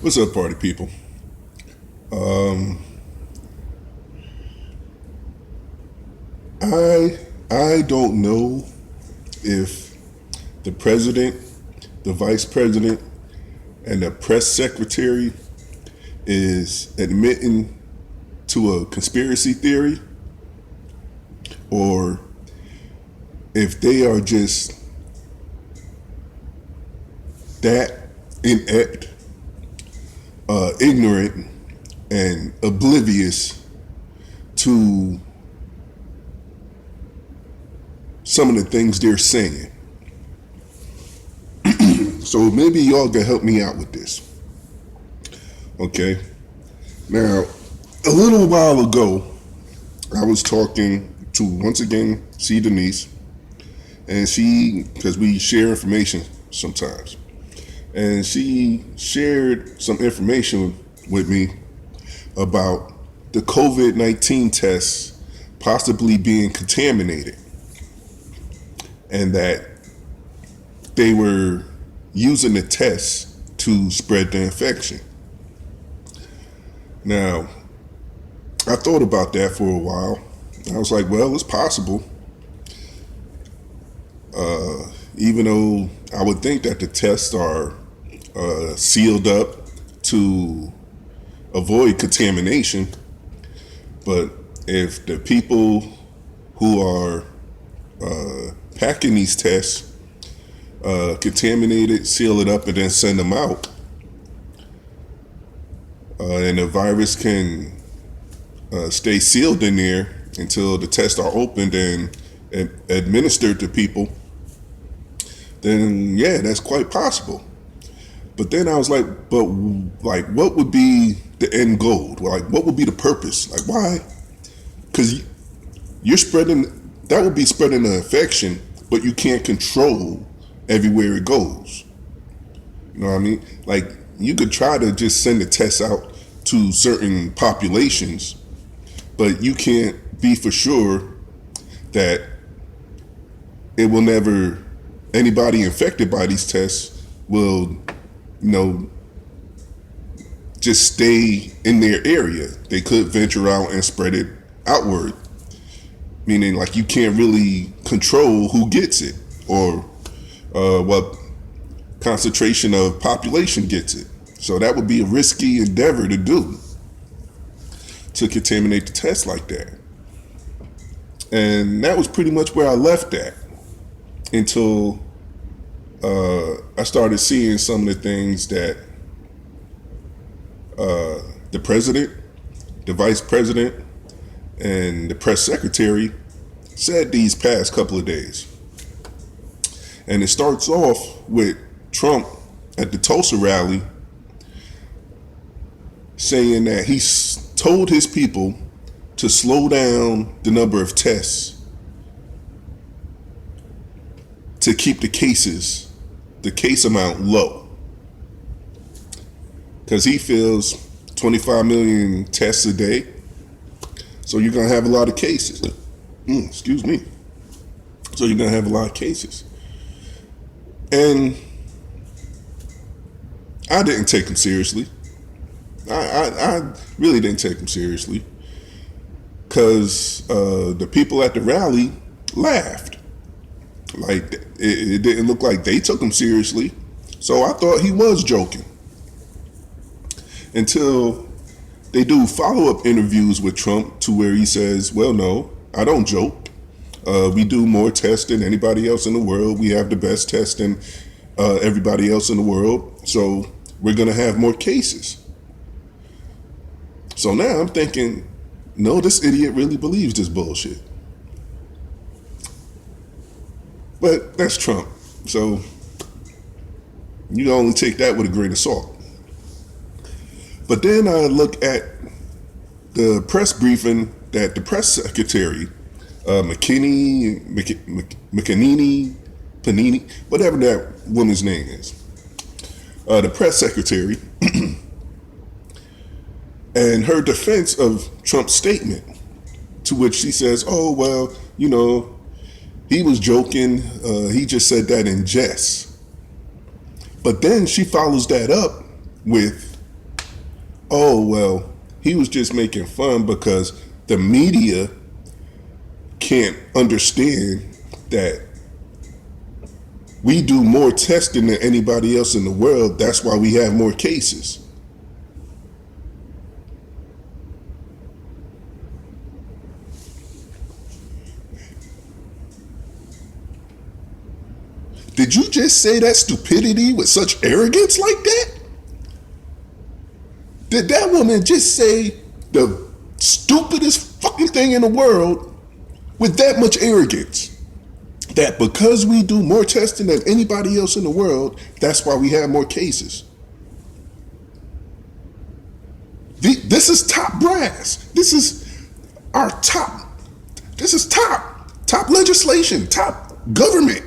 What's up, party people? Um, I don't know if the president, the vice president, and the press secretary is admitting to a conspiracy theory, or if they are just that inept, ignorant, and oblivious to some of the things they're saying. So maybe y'all can help me out with this. Okay. Now, a little while ago, I was talking to, once again, C. Denise, and because we share information sometimes, and she shared some information with me about the COVID-19 tests possibly being contaminated, and that they were using the tests to spread the infection. Now, I thought about that for a while. I was like, well, it's possible. Even though I would think that the tests are sealed up to avoid contamination, but if the people who are packing these tests contaminate it, seal it up, and then send them out, and the virus can stay sealed in there until the tests are opened and administered to people, then yeah, that's quite possible. But then I was like, what would be the end goal? Like, what would be the purpose? Like, why? Because you're spreading, that would be spreading the infection, but you can't control everywhere it goes. You know what I mean? Like, you could try to just send the tests out to certain populations, but you can't be for sure that it will never, anybody infected by these tests will, just stay in their area. They could venture out and spread it outward, meaning like you can't really control who gets it or what concentration of population gets it. So that would be a risky endeavor to do, to contaminate the test like that. And that was pretty much where I left at until I started seeing some of the things that the president, the vice president, and the press secretary said these past couple of days. And it starts off with Trump at the Tulsa rally saying that he told his people to slow down the number of tests to keep the case amount low. Because he feels 25 million tests a day, so you're going to have a lot of cases. Excuse me. So you're going to have a lot of cases. And I didn't take him seriously. I really didn't take him seriously because the people at the rally laughed. Like, it didn't look like they took him seriously. So I thought he was joking. Until they do follow-up interviews with Trump to where he says, well, no, I don't joke. We do more tests than anybody else in the world. We have the best tests than everybody else in the world. So we're going to have more cases. So now I'm thinking, no, this idiot really believes this bullshit. But that's Trump. So you can only take that with a grain of salt. But then I look at the press briefing that the press secretary, Panini, whatever that woman's name is, the press secretary, and her defense of Trump's statement, to which she says, oh, well, he was joking. He just said that in jest. But then she follows that up with oh, well, he was just making fun because the media can't understand that we do more testing than anybody else in the world. That's why we have more cases. Did you just say that stupidity with such arrogance like that? Did that woman just say the stupidest fucking thing in the world with that much arrogance? That because we do more testing than anybody else in the world, that's why we have more cases. This is top brass. This is our top. This is top legislation, top government.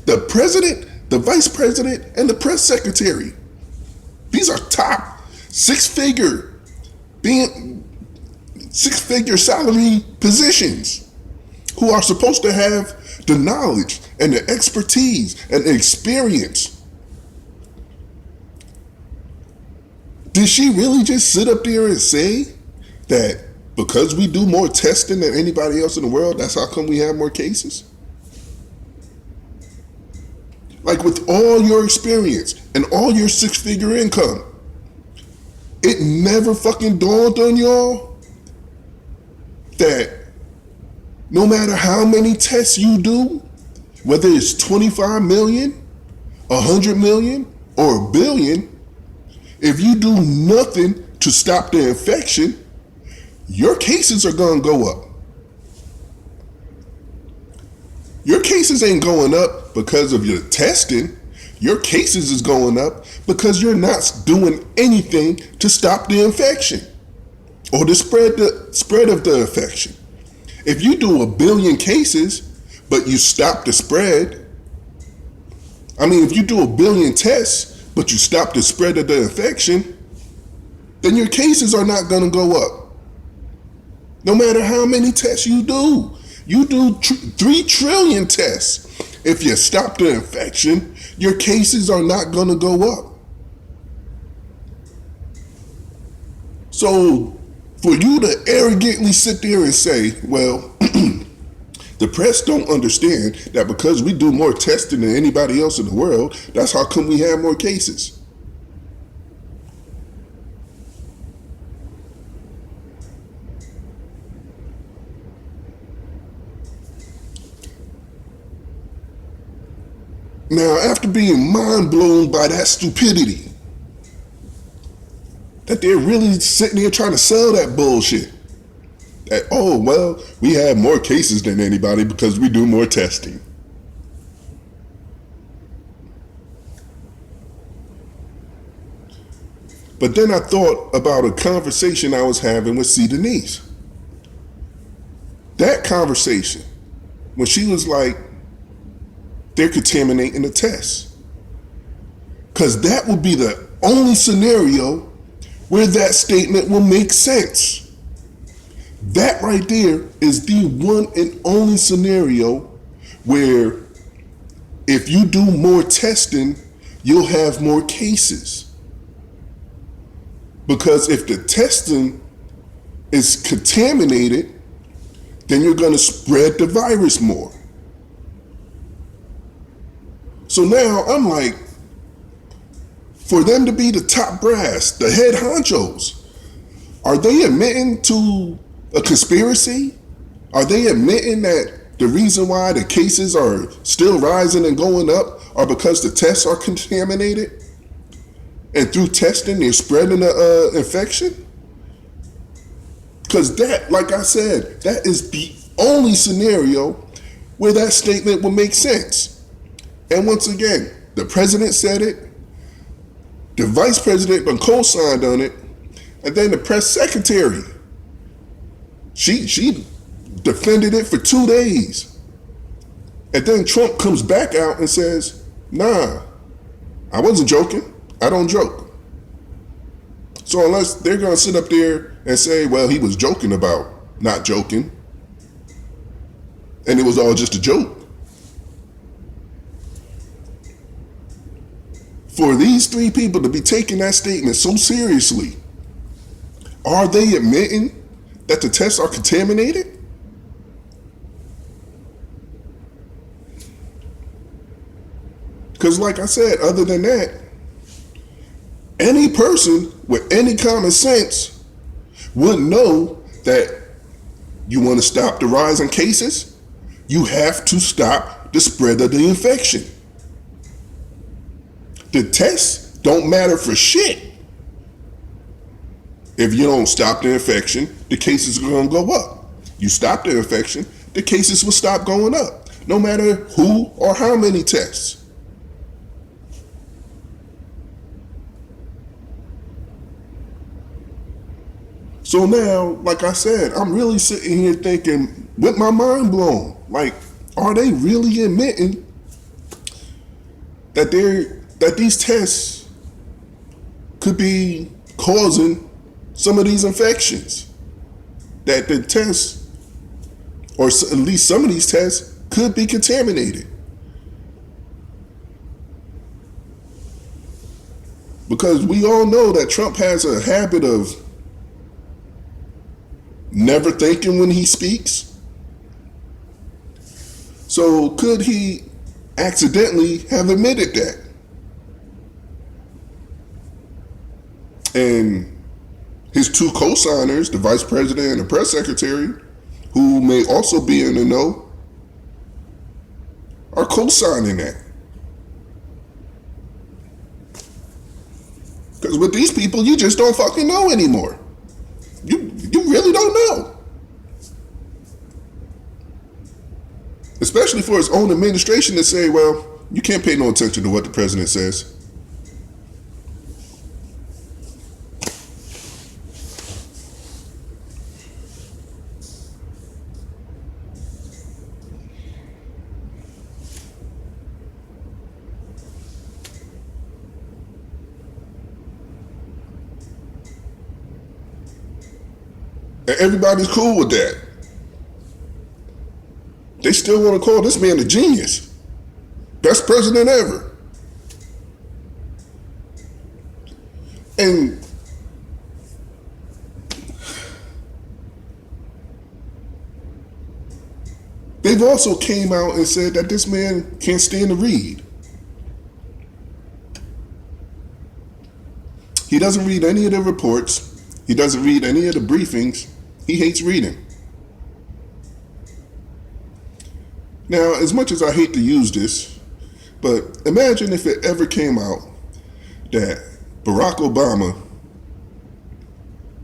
The president, the vice president, and the press secretary. These are top six-figure salary positions who are supposed to have the knowledge and the expertise and the experience. Did she really just sit up there and say that because we do more testing than anybody else in the world, that's how come we have more cases? Like, with all your experience and all your six-figure income, it never fucking dawned on y'all that no matter how many tests you do, whether it's 25 million, 100 million, or a billion, if you do nothing to stop the infection, your cases are gonna go up. Your cases ain't going up because of your testing. Your cases is going up because you're not doing anything to stop the infection or to spread of the infection. If you do a billion cases, but you stop the spread, if you do a billion tests, but you stop the spread of the infection, then your cases are not gonna go up. No matter how many tests you do. You do 3 trillion tests. If you stop the infection, your cases are not going to go up. So for you to arrogantly sit there and say, well, the press don't understand that because we do more testing than anybody else in the world, that's how come we have more cases. Now, after being mind blown by that stupidity, that they're really sitting there trying to sell that bullshit, that, oh, well, we have more cases than anybody because we do more testing. But then I thought about a conversation I was having with C. Denise. That conversation, when she was like, they're contaminating the test. Because that would be the only scenario where that statement will make sense. That right there is the one and only scenario where if you do more testing, you'll have more cases. Because if the testing is contaminated, then you're going to spread the virus more. So now I'm like, for them to be the top brass, the head honchos, are they admitting to a conspiracy? Are they admitting that the reason why the cases are still rising and going up are because the tests are contaminated? And through testing, they're spreading the infection? Because that, like I said, that is the only scenario where that statement will make sense. And once again, the president said it, the vice president co-signed on it, and then the press secretary, she defended it for 2 days. And then Trump comes back out and says, nah, I wasn't joking. I don't joke. So unless they're going to sit up there and say, well, he was joking about not joking, and it was all just a joke. For these 3 people to be taking that statement so seriously Are they admitting that the tests are contaminated? Because like I said, other than that, any person with any common sense would know that you want to stop the rise in cases, you have to stop the spread of the infection. The tests don't matter for shit. If you don't stop the infection, the cases are going to go up. You stop the infection, the cases will stop going up, no matter who or how many tests. So now, like I said, I'm really sitting here thinking, with my mind blown, like, are they really admitting that these tests could be causing some of these infections? That the tests, or at least some of these tests, could be contaminated? Because we all know that Trump has a habit of never thinking when he speaks. So could he accidentally have admitted that? And his two co-signers, the vice president and the press secretary, who may also be in the know, are co-signing that. Because with these people, you just don't fucking know anymore. You really don't know. Especially for his own administration to say, well, you can't pay no attention to what the president says. And everybody's cool with that. They still want to call this man a genius. Best president ever. And they've also came out and said that this man can't stand to read. He doesn't read any of the reports. He doesn't read any of the briefings. He hates reading. Now, as much as I hate to use this, but imagine if it ever came out that Barack Obama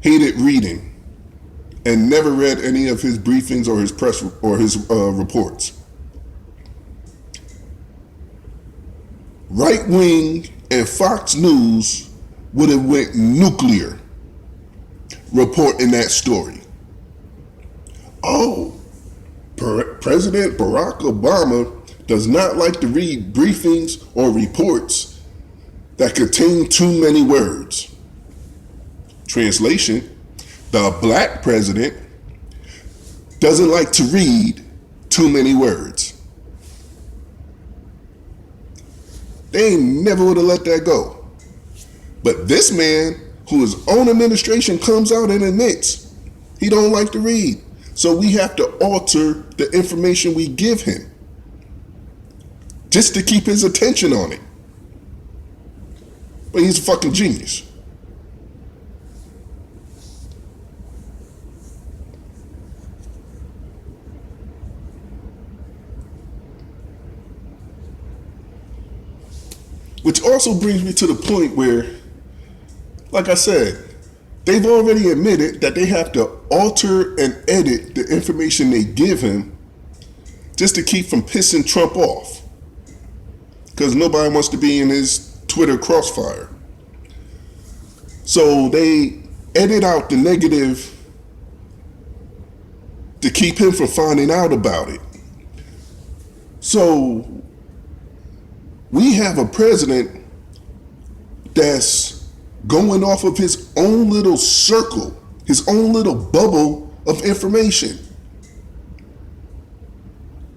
hated reading and never read any of his briefings or his press or his reports. Right wing and Fox News would have went nuclear reporting that story. Oh, President Barack Obama does not like to read briefings or reports that contain too many words. Translation: the black president doesn't like to read too many words. They never would have let that go. But this man, who his own administration comes out and admits he don't like to read, so we have to alter the information we give him just to keep his attention on it. But he's a fucking genius. Which also brings me to the point where, like I said, they've already admitted that they have to alter and edit the information they give him just to keep from pissing Trump off. Because nobody wants to be in his Twitter crossfire. So they edit out the negative to keep him from finding out about it. So we have a president that's going off of his own little circle, his own little bubble of information.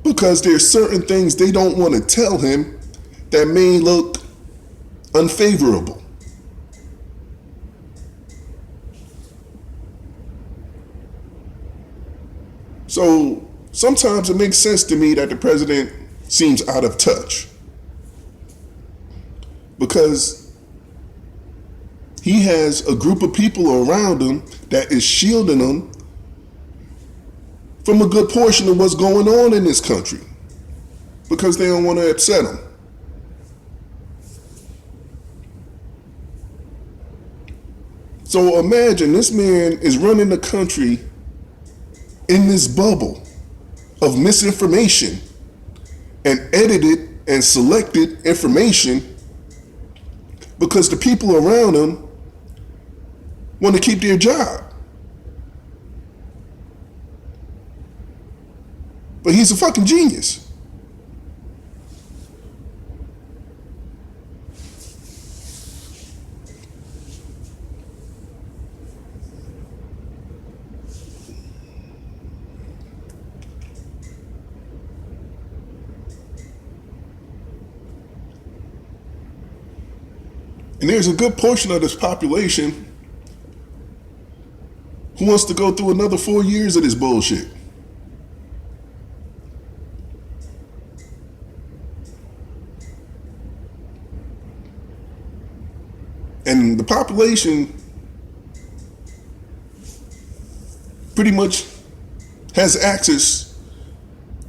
Because there's certain things they don't want to tell him that may look unfavorable. So sometimes it makes sense to me that the president seems out of touch because he has a group of people around him that is shielding him from a good portion of what's going on in this country because they don't want to upset him. So imagine this man is running the country in this bubble of misinformation and edited and selected information because the people around him want to keep their job. But he's a fucking genius. And there's a good portion of this population who wants to go through another 4 years of this bullshit. And the population pretty much has access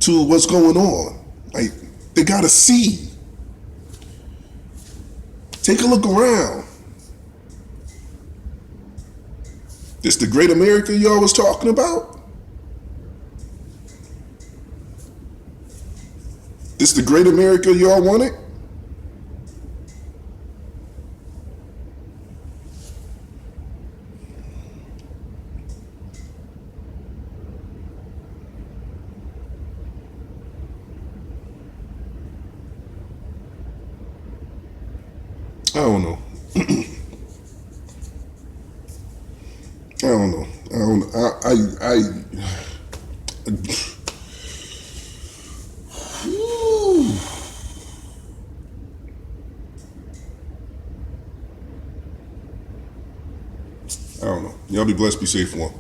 to what's going on. Like, they gotta see. Take a look around. This the great America y'all was talking about? This the great America y'all wanted? I don't know. I don't know. I don't. Whew. I don't know. Y'all be blessed. Be safe, one.